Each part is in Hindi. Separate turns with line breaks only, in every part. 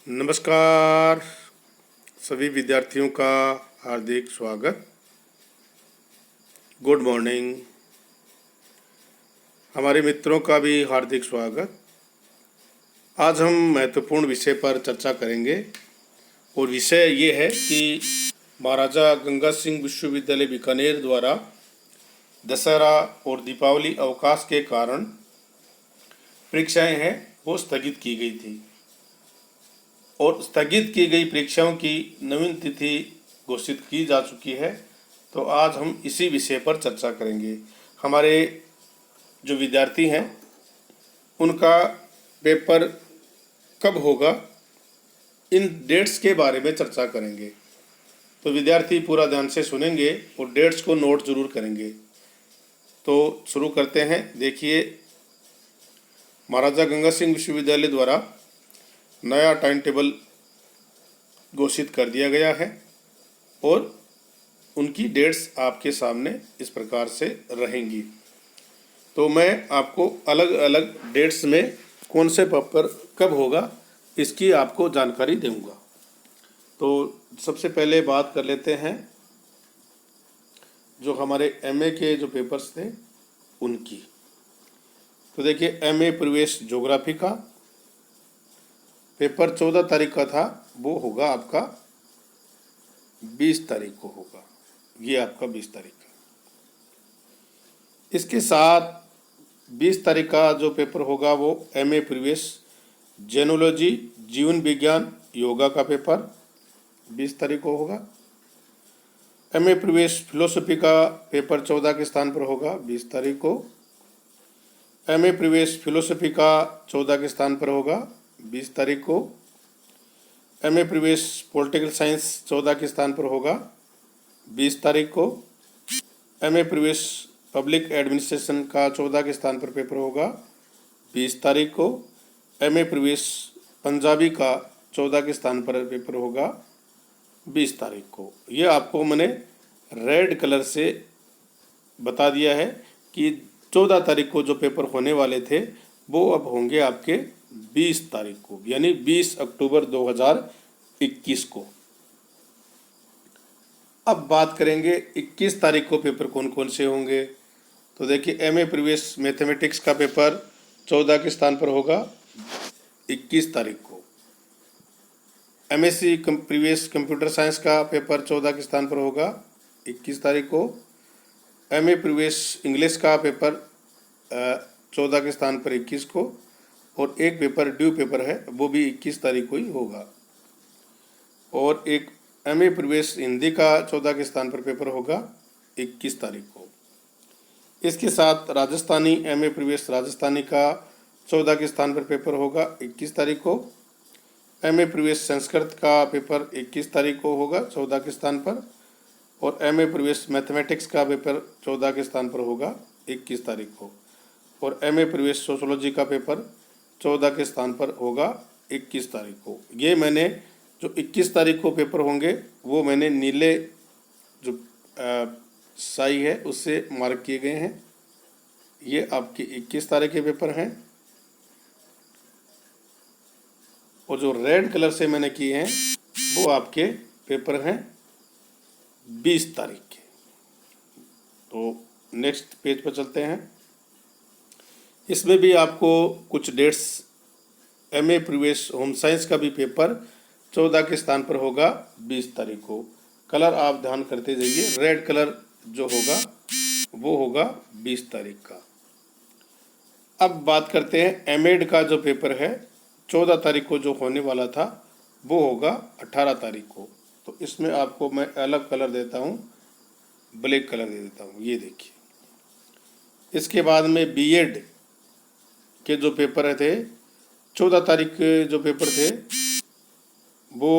नमस्कार सभी विद्यार्थियों का हार्दिक स्वागत। Good morning. हमारे मित्रों का भी हार्दिक स्वागत। आज हम महत्वपूर्ण विषय पर चर्चा करेंगे और विषय ये है कि महाराजा गंगा सिंह विश्वविद्यालय बीकानेर द्वारा दशहरा और दीपावली अवकाश के कारण परीक्षाएं हैं वो स्थगित की गई थी और स्थगित की गई परीक्षाओं की नवीन तिथि घोषित की जा चुकी है। तो आज हम इसी विषय पर चर्चा करेंगे। हमारे जो विद्यार्थी हैं उनका पेपर कब होगा, इन डेट्स के बारे में चर्चा करेंगे। तो विद्यार्थी पूरा ध्यान से सुनेंगे और डेट्स को नोट जरूर करेंगे। तो शुरू करते हैं। देखिए, महाराजा गंगा सिंह विश्वविद्यालय द्वारा नया टाइम टेबल घोषित कर दिया गया है और उनकी डेट्स आपके सामने इस प्रकार से रहेंगी। तो मैं आपको अलग अलग डेट्स में कौन से पेपर कब होगा इसकी आपको जानकारी दूंगा। तो सबसे पहले बात कर लेते हैं जो हमारे एमए के जो पेपर्स थे उनकी। तो देखिए, एमए प्रवेश ज्योग्राफी का पेपर 14 तारीख का था, वो होगा आपका 20 तारीख को होगा। ये आपका 20 तारीख का। इसके साथ 20 तारीख का जो पेपर होगा वो एमए प्रवेश जेनोलॉजी जीवन विज्ञान योगा का पेपर 20 तारीख को होगा। एमए प्रवेश फिलोसफी का पेपर 14 के स्थान पर होगा 20 तारीख को। एमए प्रवेश फिलोसफी का 14 के स्थान पर होगा 20 तारीख को। एमए प्रवेश पॉलिटिकल साइंस 14 के स्थान पर होगा 20 तारीख को। एमए प्रवेश पब्लिक एडमिनिस्ट्रेशन का 14 के स्थान पर पेपर होगा 20 तारीख को। एमए प्रवेश पंजाबी का 14 के स्थान पर पेपर होगा 20 तारीख को। ये आपको मैंने रेड कलर से बता दिया है कि 14 तारीख को जो पेपर होने वाले थे वो अब होंगे आपके 20 तारीख को, यानी 20 अक्टूबर 2021 को। अब बात करेंगे 21 तारीख को पेपर कौन कौन से होंगे। तो देखिए, एमए प्रवेश मैथमेटिक्स का पेपर 14 के स्थान पर होगा 21 तारीख को। एमएससी प्रवेश कंप्यूटर साइंस का पेपर 14 के स्थान पर होगा 21 तारीख को। एमए प्रवेश इंग्लिश का पेपर 14 के स्थान पर 21 को, और एक पेपर ड्यू पेपर है वो भी 21 तारीख को ही होगा। और एक एमए प्रवेश हिंदी का 14 के स्थान पर पेपर होगा 21 तारीख को। इसके साथ राजस्थानी एमए प्रवेश राजस्थानी का 14 के स्थान पर पेपर होगा 21 तारीख को। एमए प्रवेश संस्कृत का पेपर 21 तारीख को होगा 14 के स्थान पर। और एमए प्रवेश मैथमेटिक्स का पेपर 14 के स्थान पर होगा 21 तारीख को। और एमए प्रवेश सोशोलॉजी का पेपर 14 के स्थान पर होगा 21 तारीख को। ये मैंने जो 21 तारीख को पेपर होंगे वो मैंने नीले जो स्याही है उससे मार्क किए गए हैं। ये आपके 21 तारीख के पेपर हैं। और जो रेड कलर से मैंने किए हैं वो आपके पेपर हैं 20 तारीख के। तो नेक्स्ट पेज पर चलते हैं। इसमें भी आपको कुछ डेट्स, एमए प्रवेश होम साइंस का भी पेपर 14 के स्थान पर होगा 20 तारीख को। कलर आप ध्यान करते जाइए, रेड कलर जो होगा वो होगा 20 तारीख का। अब बात करते हैं एमएड का जो पेपर है 14 तारीख को जो होने वाला था वो होगा 18 तारीख को। तो इसमें आपको मैं अलग कलर देता हूँ, ब्लैक कलर दे देता हूँ। ये देखिए, इसके बाद में बीएड के जो पेपर थे 14 तारीख के जो पेपर थे वो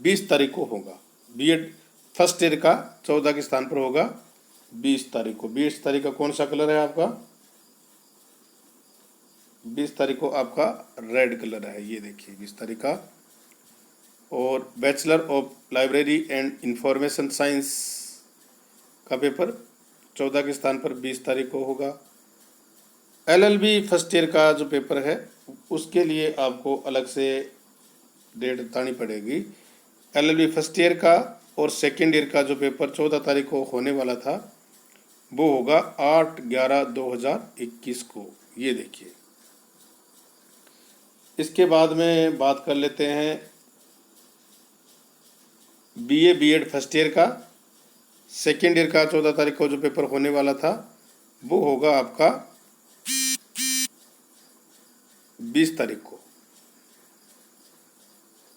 20 तारीख को होगा। बीएड फर्स्ट ईयर का 14 के स्थान पर होगा 20 तारीख को। 20 तारीख का कौन सा कलर है आपका? 20 तारीख को आपका रेड कलर है। ये देखिए 20 तारीख का। और bachelor of library and information science का पेपर 14 के स्थान पर 20 तारीख को होगा। एलएलबी फर्स्ट ईयर का जो पेपर है उसके लिए आपको अलग से डेट बतानी पड़ेगी। LLB फर्स्ट ईयर का और सेकेंड ईयर का जो पेपर 14 तारीख को होने वाला था वो होगा 8/11/2021 को। ये देखिए, इसके बाद में बात कर लेते हैं BA B.Ed फर्स्ट ईयर का। सेकेंड ईयर का 14 तारीख को जो पेपर होने वाला था वो होगा आपका 20 तारीख को।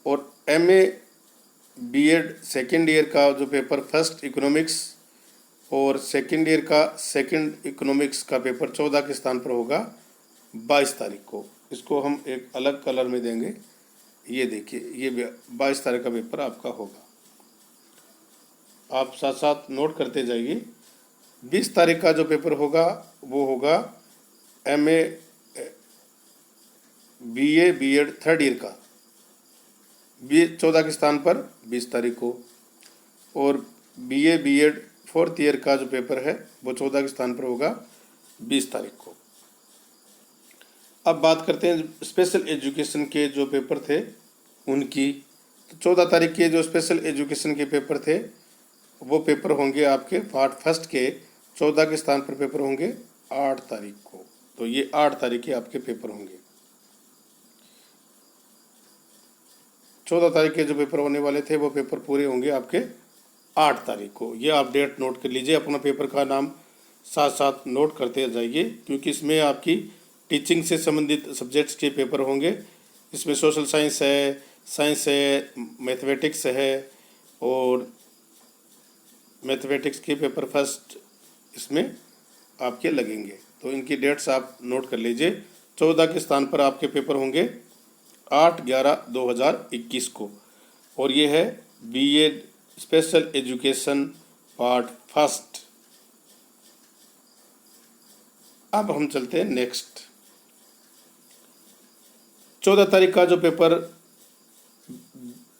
और MA B.Ed सेकेंड ईयर का जो पेपर फर्स्ट इकोनॉमिक्स और सेकेंड ईयर का सेकेंड इकोनॉमिक्स का पेपर 14 के स्थान पर होगा 22 तारीख को। इसको हम एक अलग कलर में देंगे। ये देखिए, ये 22 तारीख का पेपर आपका होगा। आप साथ साथ नोट करते जाइए। 20 तारीख का जो पेपर होगा वो होगा MA BA B.Ed third year का 14 के स्थान पर 20 तारीख को। और BA B.Ed फोर्थ ईयर का जो पेपर है वो 14 के स्थान पर होगा 20 तारीख को। अब बात करते हैं स्पेशल एजुकेशन के जो पेपर थे उनकी। तो 14 तारीख के जो स्पेशल एजुकेशन के पेपर थे वो पेपर होंगे आपके पार्ट फर्स्ट के 14 के स्थान पर पेपर होंगे 8 तारीख को। तो ये 8 तारीख के आपके पेपर होंगे। 14 तारीख के जो पेपर होने वाले थे वो पेपर पूरे होंगे आपके 8 तारीख को। ये आप डेट नोट कर लीजिए, अपना पेपर का नाम साथ साथ नोट करते जाइए, क्योंकि इसमें आपकी टीचिंग से संबंधित सब्जेक्ट्स के पेपर होंगे। इसमें सोशल साइंस है, मैथमेटिक्स है और मैथमेटिक्स के पेपर फर्स्ट इसमें आपके लगेंगे। तो इनकी डेट्स आप नोट कर लीजिए। 14 के स्थान पर आपके पेपर होंगे 8/11/2021 को। और ये है B.Ed special education part first. अब हम चलते हैं नेक्स्ट। 14 तारीख का जो पेपर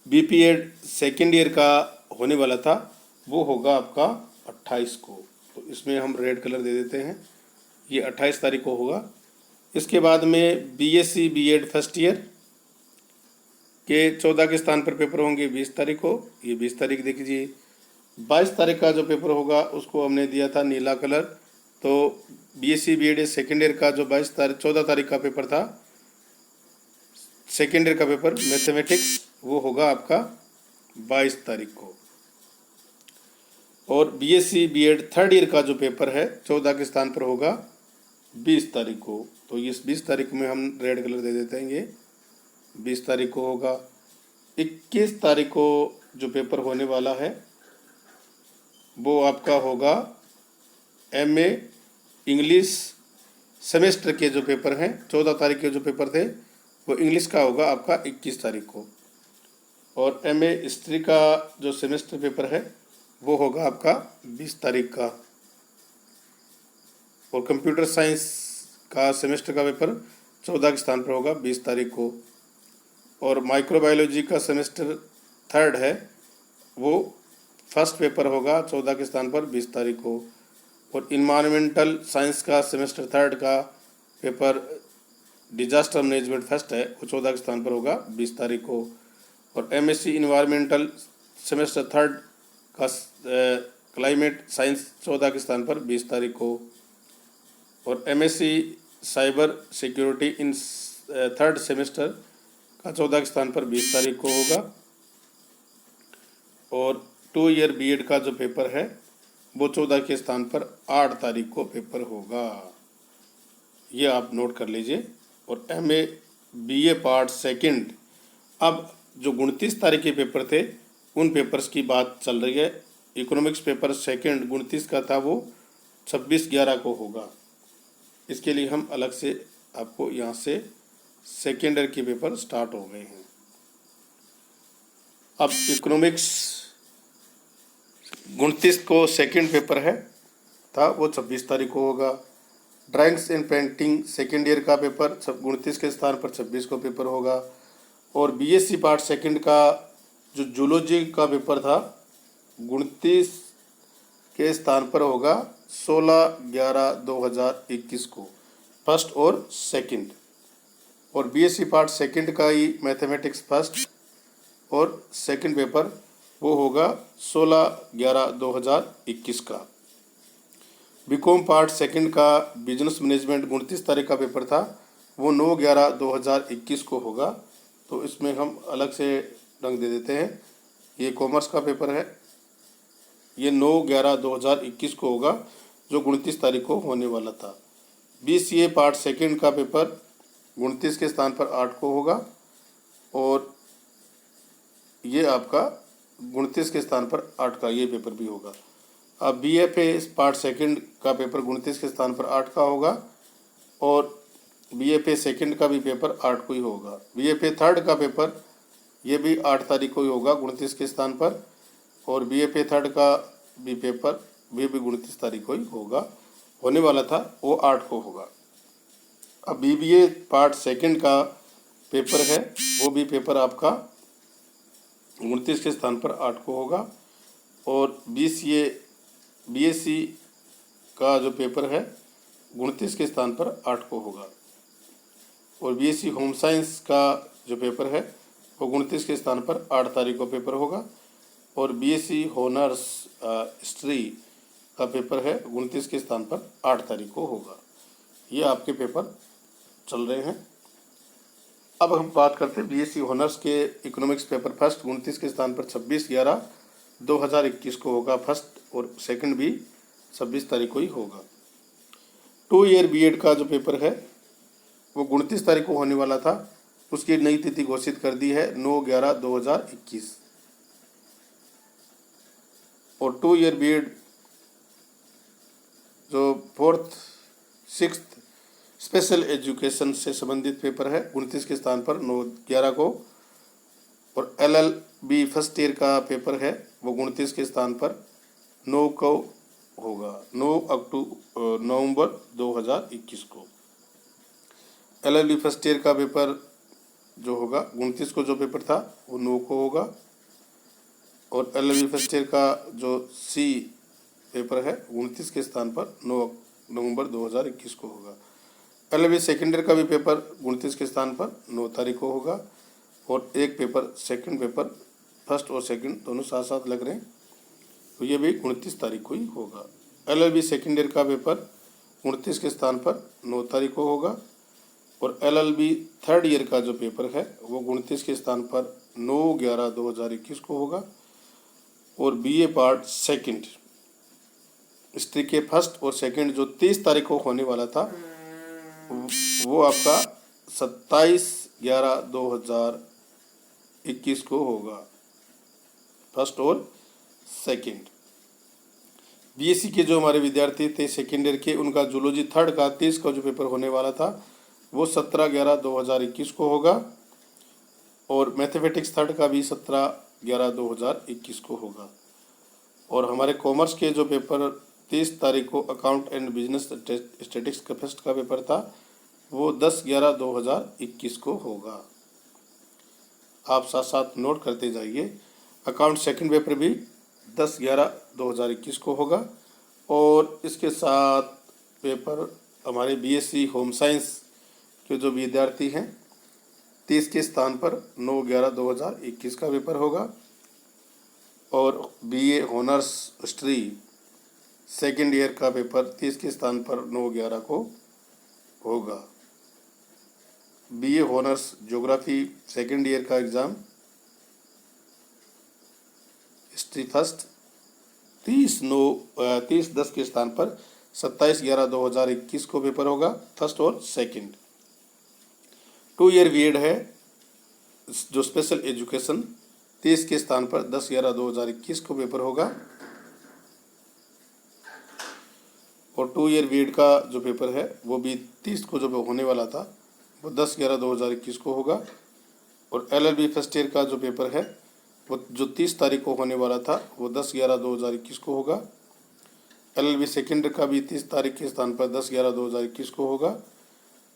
BP.Ed सेकेंड ईयर का होने वाला था वो होगा आपका 28 को। तो इसमें हम रेड कलर दे देते हैं, ये 28 तारीख को होगा। इसके बाद में BSc B.Ed फर्स्ट ईयर के 14 के स्थान पर पेपर होंगे 20 तारीख को। ये 20 तारीख देख लीजिए। 22 तारीख का जो पेपर होगा उसको हमने दिया था नीला कलर। तो BSc B.Ed सेकेंड ईयर का जो 14 तारीख का पेपर था, सेकेंड ईयर का पेपर मैथमेटिक्स, वो होगा आपका 22 तारीख को। और BSc B.Ed थर्ड ईयर का जो पेपर है 14 के स्थान पर होगा 20 तारीख को। तो इस 20 तारीख में हम रेड कलर दे देते हैं, ये 20 तारीख को होगा। 21 तारीख को जो पेपर होने वाला है वो आपका होगा MA इंग्लिश सेमेस्टर के जो पेपर हैं। 14 तारीख के जो पेपर थे वो इंग्लिश का होगा आपका 21 तारीख को। और MA हिस्ट्री का जो सेमेस्टर पेपर है वो होगा आपका 20 तारीख का। और कंप्यूटर साइंस का सेमेस्टर का पेपर 14 के स्थान पर होगा 20 तारीख को। और माइक्रोबायोलॉजी का सेमेस्टर थर्ड है वो फर्स्ट पेपर होगा 14 के स्थान पर 20 तारीख को। और इन्वायरमेंटल साइंस का सेमेस्टर थर्ड का पेपर डिजास्टर मैनेजमेंट फर्स्ट है वो 14 के स्थान पर होगा 20 तारीख को। और MSc इन्वायरमेंटल सेमेस्टर थर्ड का क्लाइमेट साइंस 14 के स्थान पर 20 तारीख को। और MSc cyber security in third semester का 14 के स्थान पर 20 तारीख को होगा। और 2 ईयर B.Ed का जो पेपर है वो 14 के स्थान पर 8 तारीख को पेपर होगा। ये आप नोट कर लीजिए। और MA BA पार्ट सेकंड, अब जो 29 तारीख के पेपर थे उन पेपर्स की बात चल रही है। इकोनॉमिक्स पेपर सेकंड 29 का था वो 26/11 को होगा। इसके लिए हम अलग से आपको यहाँ से सेकेंड ईयर के पेपर स्टार्ट हो गए हैं। अब इकोनॉमिक्स 29 को सेकंड पेपर है था वो 26 तारीख को होगा। Drawings and painting second year का पेपर 29 के स्थान पर 26 को पेपर होगा। और BSc पार्ट सेकंड का जो जूलॉजी का पेपर था 29 के स्थान पर होगा 16/11/2021 को, फर्स्ट और सेकंड। और BSc पार्ट सेकंड का ही मैथमेटिक्स फर्स्ट और सेकंड पेपर वो होगा 16/11/2021 का। बीकॉम पार्ट सेकंड का बिजनेस मैनेजमेंट 29 तारीख का पेपर था, वो 9/11/2021 को होगा। तो इसमें हम अलग से रंग दे देते हैं। ये कॉमर्स का पेपर है, ये 9/11/2021 को होगा, जो 29 तारीख को होने वाला था। BCA पार्ट सेकंड का पेपर 29 के स्थान पर 8 को होगा, और ये आपका 29 के स्थान पर 8 का ये पेपर भी होगा। अब BFA पार्ट सेकंड का पेपर 29 के स्थान पर 8 का होगा, और BFA सेकंड का भी पेपर 8 को ही होगा। BFA थर्ड का पेपर ये भी 8 तारीख को ही होगा 29 के स्थान पर, और BFA थर्ड का भी पेपर भी 29 तारीख को ही होगा, होने वाला था, वो 8 को होगा। अब BBA पार्ट सेकंड का पेपर है, वो भी पेपर आपका 29 के स्थान पर 8 को होगा, और BSc का जो पेपर है 29 के स्थान पर 8 को होगा, और BSc होम साइंस का जो पेपर है वो 29 के स्थान पर 8 तारीख को पेपर होगा, और BSc हॉनर्स हिस्ट्री का पेपर है 29 के स्थान पर 8 तारीख को होगा। ये आपके पेपर चल रहे हैं। अब हम बात करते हैं BSc हॉनर्स के इकोनॉमिक्स पेपर फर्स्ट 29 के स्थान पर 26/11/2021 को होगा फर्स्ट, और सेकंड भी 26 तारीख को ही होगा। 2 ईयर BEd का जो पेपर है वो 29 तारीख को होने वाला था, उसकी नई तिथि घोषित कर दी है 9/11/2021। और 2 ईयर BEd जो 4th 6th स्पेशल एजुकेशन से संबंधित पेपर है 29 के स्थान पर 9/11 को, और LLB फर्स्ट ईयर का पेपर है वो 29 के स्थान पर 9 को होगा, 9 नवंबर 2021 को। LLB फर्स्ट ईयर का पेपर जो होगा 29 को जो पेपर था वो 9 को होगा, और LLB फर्स्ट ईयर का जो C पेपर है 29 के स्थान पर 9 नवंबर 2021 को होगा। LLB सेकेंड ईयर का भी पेपर 29 के स्थान पर 9 तारीख को होगा, और एक पेपर सेकंड पेपर फर्स्ट और सेकंड दोनों साथ साथ लग रहे हैं, तो ये भी 29 तारीख को ही होगा। LLB सेकंड ईयर का पेपर 29 के स्थान पर 9 तारीख को होगा, और LLB थर्ड ईयर का जो पेपर है वो 29 के स्थान पर 9/11/2021 को होगा, और BA पार्ट सेकंड हिस्ट्री के फर्स्ट और सेकंड जो 30 तारीख को होने वाला था वो आपका 27/11/2021 को होगा फर्स्ट और सेकंड। BSc के जो हमारे विद्यार्थी थे सेकेंड ईयर के, उनका जूलॉजी थर्ड का 30 का जो पेपर होने वाला था वो 17/11/2021 को होगा, और मैथमेटिक्स थर्ड का भी 17/11/2021 को होगा। और हमारे कॉमर्स के जो पेपर 30 तारीख को अकाउंट एंड बिजनेस स्टैटिस्टिक्स का फर्स्ट का पेपर था वो 10/11/2021 को होगा। आप साथ साथ नोट करते जाइए। अकाउंट सेकंड पेपर भी 10/11/2021 को होगा, और इसके साथ पेपर हमारे BSc होम साइंस के जो विद्यार्थी हैं 30 के स्थान पर 9/11/2021 का पेपर होगा, और BA honours history second year का पेपर 30 के स्थान पर 9/11 को होगा। BA honours geography second year का एग्ज़ाम हिस्ट्री फर्स्ट 30/10 के स्थान पर 27/11/2021 को पेपर होगा फर्स्ट और सेकंड। 2 ईयर BEd है जो स्पेशल एजुकेशन 30 के स्थान पर 10/11/2021 को पेपर होगा, और 2 ईयर BEd का जो पेपर है वो भी 30 को जो होने वाला था वो 10/11/2021 को होगा, और LLB फर्स्ट ईयर का जो पेपर है वो जो 30 तारीख को होने वाला था वो 10/11/2021 को होगा। LLB सेकेंड का भी 30 तारीख के स्थान पर 10/11/2021 को होगा,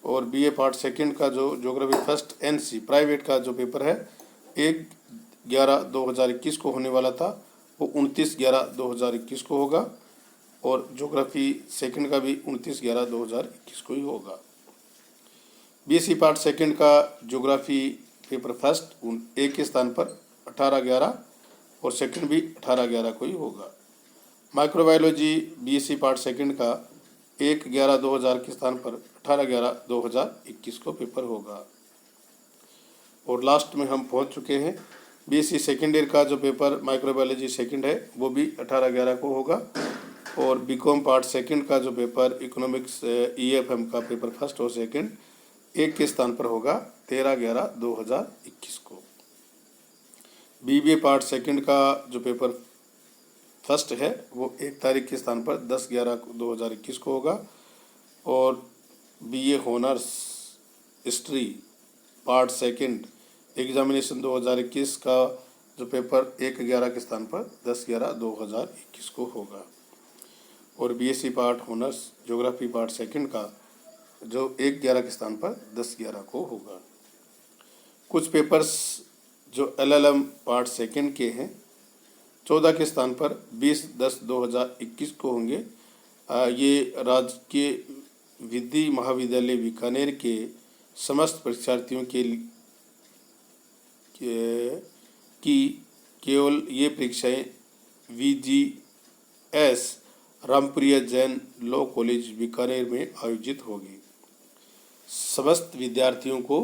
और BA पार्ट सेकंड का जो ज्योग्राफी फर्स्ट NC प्राइवेट का जो पेपर है 1/11/2021 को होने वाला था वो 29/11/2021 को होगा, और ज्योग्राफी सेकंड का भी 29/11/2021 को ही होगा। BSc पार्ट सेकंड का ज्योग्राफी पेपर फर्स्ट 1 के स्थान पर 18/11 और सेकंड भी 18/11 को ही होगा। माइक्रोबायोलॉजी बीएससी पार्ट सेकंड का 1/11/2000 के स्थान पर 18/11/2021 को पेपर होगा। और लास्ट में हम पहुंच चुके हैं। बीएससी सेकेंड ईयर का जो पेपर माइक्रोबायोलॉजी सेकंड है वो भी 18/11 को होगा। और बीकॉम पार्ट सेकंड का जो पेपर इकोनॉमिक्स ईएफएम का पेपर फर्स्ट और सेकंड एक के स्थान पर होगा 13/11/2021 को। बीबीए पार्ट सेकंड का जो पेपर फर्स्ट है वो 1 तारीख के स्थान पर 10/11/2021 को होगा। और BA honours history part second examination 2021 का जो पेपर 1/11 के स्थान पर 10/11/2021 को होगा। और BSc part honours geography part second का जो 1/11 के स्थान पर 10/11 को होगा। कुछ पेपर्स जो एलएलएम पार्ट सेकंड के हैं 14 के स्थान पर 20/10/2021 को होंगे। ये राजकीय विधि महाविद्यालय बीकानेर के समस्त परीक्षार्थियों की केवल ये परीक्षाएं VGS Rampriya Jain law college Bikaner में आयोजित होगी। समस्त विद्यार्थियों को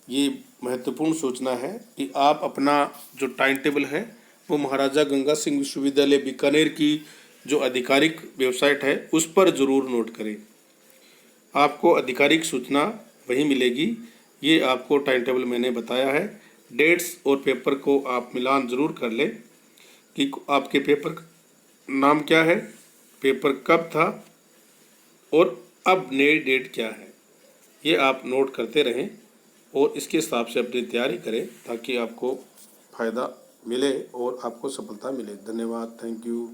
ये महत्वपूर्ण सूचना है कि आप अपना जो टाइम टेबल है वो महाराजा गंगा सिंह विश्वविद्यालय बीकानेर की जो आधिकारिक वेबसाइट है उस पर ज़रूर नोट करें। आपको आधिकारिक सूचना वहीं मिलेगी। ये आपको टाइम टेबल मैंने बताया है। डेट्स और पेपर को आप मिलान ज़रूर कर लें कि आपके पेपर का नाम क्या है, पेपर कब था और अब नई डेट क्या है। ये आप नोट करते रहें और इसके हिसाब से अपनी तैयारी करें ताकि आपको फ़ायदा मिले और आपको सफलता मिले। धन्यवाद। Thank you.